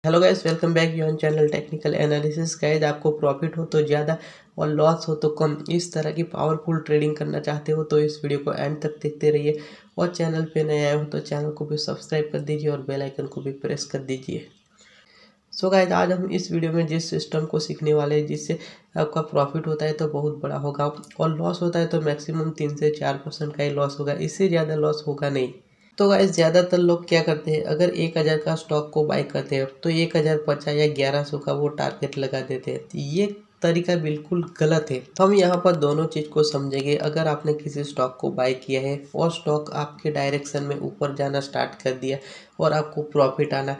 Hello guys, welcome back you on channel technical analysis. Guys, आपको profit हो तो ज़्यादा और लॉस हो तो कम, इस तरह की पावरफुल ट्रेडिंग करना चाहते हो तो इस वीडियो को एंड तक देखते रहिए। और चैनल पे नए आए हो तो चैनल को भी सब्सक्राइब कर दीजिए और बेल आइकन को भी प्रेस कर दीजिए। सो गाइस, आज हम इस वीडियो में जिस सिस्टम को सीखने वाले हैं जिससे आपका प्रॉफिट होता है तो बहुत बड़ा होगा और लॉस होता है तो मैक्सिमम 3 से 4% का ही लॉस होगा, इससे ज़्यादा लॉस होगा नहीं। तो गाइस, ज़्यादातर लोग क्या करते हैं, अगर 1000 का स्टॉक को बाय करते हैं तो 1050 या 1100 का वो टारगेट लगा देते हैं। तो ये तरीका बिल्कुल गलत है। तो हम यहाँ पर दोनों चीज़ को समझेंगे। अगर आपने किसी स्टॉक को बाय किया है और स्टॉक आपके डायरेक्शन में ऊपर जाना स्टार्ट कर दिया और आपको प्रॉफिट आना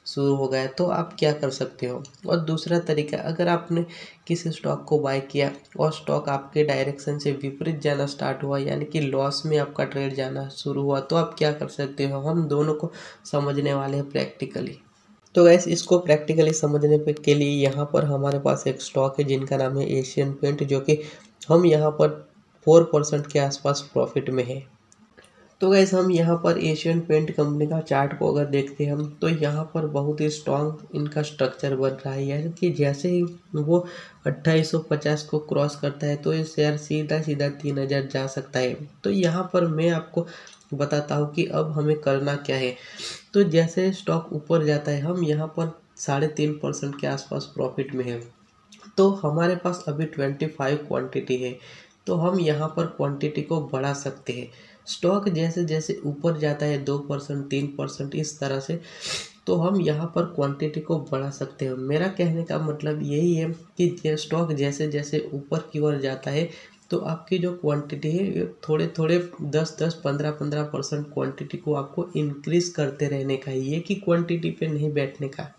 शुरू हो गया तो आप क्या कर सकते हो। और दूसरा तरीका, अगर आपने किसी स्टॉक को बाय किया और स्टॉक आपके डायरेक्शन से विपरीत जाना स्टार्ट हुआ, यानी कि लॉस में आपका ट्रेड जाना शुरू हुआ, तो आप क्या कर सकते हो। हम दोनों को समझने वाले हैं प्रैक्टिकली। तो गैस, इसको प्रैक्टिकली समझने के लिए यहाँ पर हमारे पास एक स्टॉक है जिनका नाम है एशियन पेंट, जो कि हम यहाँ पर 4% के आसपास प्रॉफिट में है। तो गैस, हम यहाँ पर एशियन पेंट कंपनी का चार्ट को अगर देखते हैं हम, तो यहाँ पर बहुत ही स्ट्रॉन्ग इनका स्ट्रक्चर बन रहा है। यानी कि जैसे ही वो 2850 को क्रॉस करता है तो ये शेयर सीधा सीधा 3000 जा सकता है। तो यहाँ पर मैं आपको बताता हूँ कि अब हमें करना क्या है। तो जैसे स्टॉक ऊपर जाता है, हम यहाँ पर 3.5% के आसपास प्रॉफिट में है। तो हमारे पास अभी 25 क्वांटिटी है, तो हम यहाँ पर क्वांटिटी को बढ़ा सकते हैं। स्टॉक जैसे जैसे ऊपर जाता है 2%, 3%, इस तरह से, तो हम यहाँ पर क्वांटिटी को बढ़ा सकते हैं। मेरा कहने का मतलब यही है कि स्टॉक जैसे जैसे ऊपर की ओर जाता है तो आपकी जो क्वांटिटी है ये थोड़े थोड़े 10-10, 15-15% क्वांटिटी को आपको इंक्रीज करते रहने का है, ये कि क्वांटिटी पे नहीं बैठने का।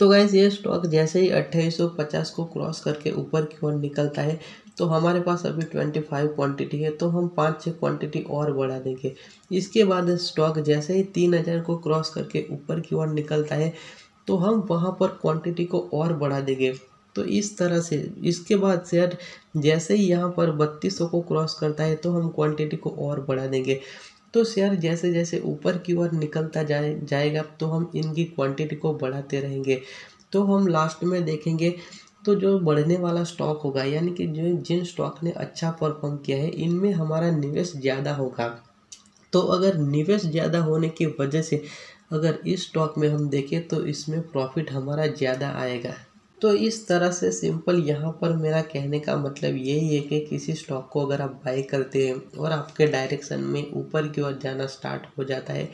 तो गैस, ये स्टॉक जैसे ही 2850 को क्रॉस करके ऊपर की ओर निकलता है तो हमारे पास अभी 25 क्वांटिटी है, तो हम 5-6 क्वांटिटी और बढ़ा देंगे। इसके बाद स्टॉक जैसे ही 3000 को क्रॉस करके ऊपर की ओर निकलता है तो हम वहाँ पर क्वांटिटी को और बढ़ा देंगे। तो इस तरह से इसके बाद शेयर जैसे ही यहाँ पर 3200 को क्रॉस करता है तो हम क्वांटिटी को और बढ़ा देंगे। तो शेयर जैसे जैसे ऊपर की ओर निकलता जाएगा तो हम इनकी क्वांटिटी को बढ़ाते रहेंगे। तो हम लास्ट में देखेंगे तो जो बढ़ने वाला स्टॉक होगा, यानी कि जो जिन स्टॉक ने अच्छा परफॉर्म किया है, इनमें हमारा निवेश ज़्यादा होगा। तो अगर निवेश ज़्यादा होने की वजह से अगर इस स्टॉक में हम देखें तो इसमें प्रॉफिट हमारा ज़्यादा आएगा। तो इस तरह से सिंपल यहाँ पर मेरा कहने का मतलब यही है कि किसी स्टॉक को अगर आप बाई करते हैं और आपके डायरेक्शन में ऊपर की ओर जाना स्टार्ट हो जाता है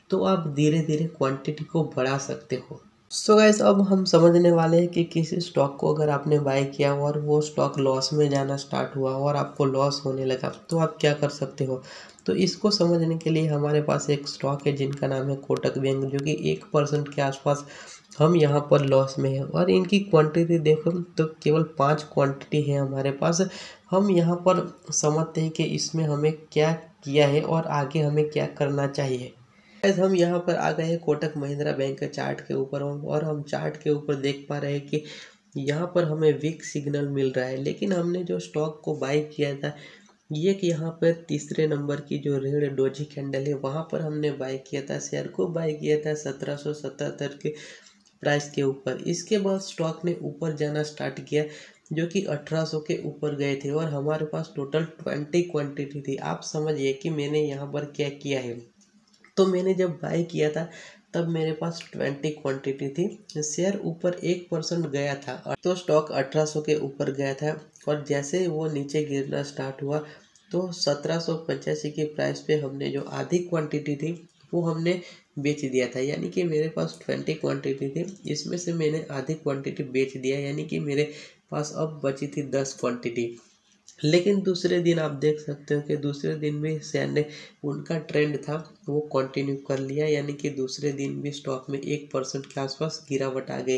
तो आप धीरे धीरे क्वांटिटी को बढ़ा सकते हो। सो गाइस, अब हम समझने वाले हैं कि किसी स्टॉक को अगर आपने बाय किया और वो स्टॉक लॉस में जाना स्टार्ट हुआ और आपको लॉस होने लगा तो आप क्या कर सकते हो। तो इसको समझने के लिए हमारे पास एक स्टॉक है जिनका नाम है कोटक बैंक, जो कि 1% के आसपास हम यहाँ पर लॉस में है। और इनकी क्वांटिटी देखो तो केवल 5 क्वांटिटी है हमारे पास। हम यहाँ पर समझते हैं कि इसमें हमें क्या किया है और आगे हमें क्या करना चाहिए। गाइस, हम यहाँ पर आ गए हैं कोटक महिंद्रा बैंक के चार्ट के ऊपर और हम चार्ट के ऊपर देख पा रहे हैं कि यहाँ पर हमें वीक सिग्नल मिल रहा है। लेकिन हमने जो स्टॉक को बाय किया था, ये कि यहाँ पर तीसरे नंबर की जो रेड डोजी कैंडल है वहाँ पर हमने बाय किया था। शेयर को बाय किया था 1777 के प्राइस के ऊपर। इसके बाद स्टॉक ने ऊपर जाना स्टार्ट किया, जो कि 1800 के ऊपर गए थे और हमारे पास टोटल 20 क्वांटिटी थी। आप समझिए कि मैंने यहाँ पर क्या किया है। तो मैंने जब बाय किया था तब मेरे पास 20 क्वांटिटी थी। शेयर ऊपर 1% गया था तो स्टॉक 1800 के ऊपर गया था और जैसे वो नीचे गिरना स्टार्ट हुआ तो 1785 की प्राइस पे हमने जो आधी क्वांटिटी थी वो हमने बेच दिया था। यानी कि मेरे पास 20 क्वांटिटी थी, इसमें से मैंने आधी क्वांटिटी बेच दिया, यानी कि मेरे पास अब बची थी 10 क्वांटिटी। लेकिन दूसरे दिन आप देख सकते हो कि दूसरे दिन भी शेयर ने उनका ट्रेंड था वो कंटिन्यू कर लिया, यानी कि दूसरे दिन भी स्टॉक में 1% के आसपास गिरावट आ गई।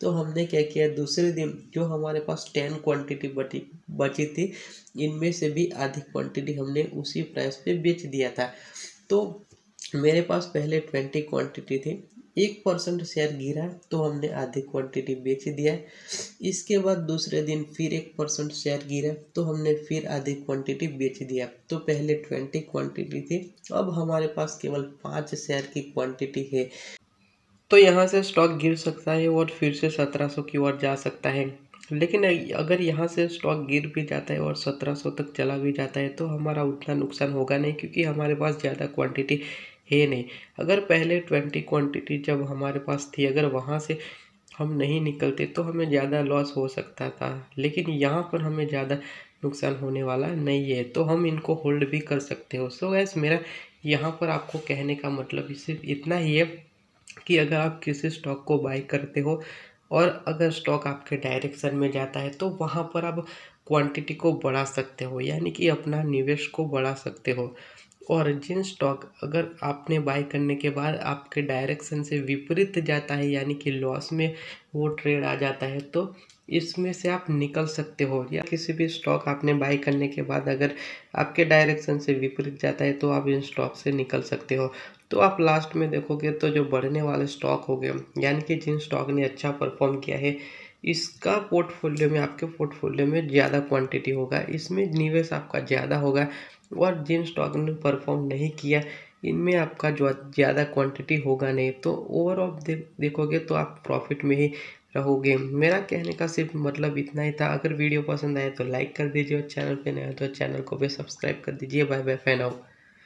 तो हमने क्या किया, दूसरे दिन जो हमारे पास 10 क्वांटिटी बची थी, इनमें से भी आधी क्वांटिटी हमने उसी प्राइस पे बेच दिया था। तो मेरे पास पहले 20 क्वांटिटी थी, 1% शेयर गिरा तो हमने आधी क्वांटिटी बेच दिया। इसके बाद दूसरे दिन फिर 1% शेयर गिरा तो हमने फिर आधी क्वांटिटी बेच दिया। तो पहले 20 क्वांटिटी थी, अब हमारे पास केवल 5 शेयर की क्वांटिटी है। तो यहाँ से स्टॉक गिर सकता है और फिर से 1700 की ओर जा सकता है। लेकिन अगर यहाँ से स्टॉक गिर भी जाता है और 1700 तक चला भी जाता है तो हमारा उतना नुकसान होगा नहीं, क्योंकि हमारे पास ज़्यादा क्वांटिटी है नहीं। अगर पहले 20 क्वांटिटी जब हमारे पास थी, अगर वहाँ से हम नहीं निकलते तो हमें ज़्यादा लॉस हो सकता था, लेकिन यहाँ पर हमें ज़्यादा नुकसान होने वाला नहीं है, तो हम इनको होल्ड भी कर सकते हो। सो गैस, मेरा यहाँ पर आपको कहने का मतलब सिर्फ इतना ही है कि अगर आप किसी स्टॉक को बाई करते हो और अगर स्टॉक आपके डायरेक्शन में जाता है तो वहाँ पर आप क्वांटिटी को बढ़ा सकते हो, यानी कि अपना निवेश को बढ़ा सकते हो। और जिन स्टॉक अगर आपने बाई करने के बाद आपके डायरेक्शन से विपरीत जाता है, यानी कि लॉस में वो ट्रेड आ जाता है, तो इसमें से आप निकल सकते हो। या किसी भी स्टॉक आपने बाई करने के बाद अगर आपके डायरेक्शन से विपरीत जाता है तो आप इन स्टॉक से निकल सकते हो। तो आप लास्ट में देखोगे तो जो बढ़ने वाले स्टॉक हो गए, यानी कि जिन स्टॉक ने अच्छा परफॉर्म किया है, इसका पोर्टफोलियो में, आपके पोर्टफोलियो में ज़्यादा क्वांटिटी होगा, इसमें निवेश आपका ज़्यादा होगा। और जिन स्टॉक ने परफॉर्म नहीं किया, इनमें आपका जो ज़्यादा क्वांटिटी होगा नहीं। तो ओवरऑल देखोगे तो आप प्रॉफिट में ही रहोगे। मेरा कहने का सिर्फ मतलब इतना ही था। अगर वीडियो पसंद आए तो लाइक कर दीजिए और चैनल पे नए हो तो चैनल को भी सब्सक्राइब कर दीजिए। Bye bye, fan out.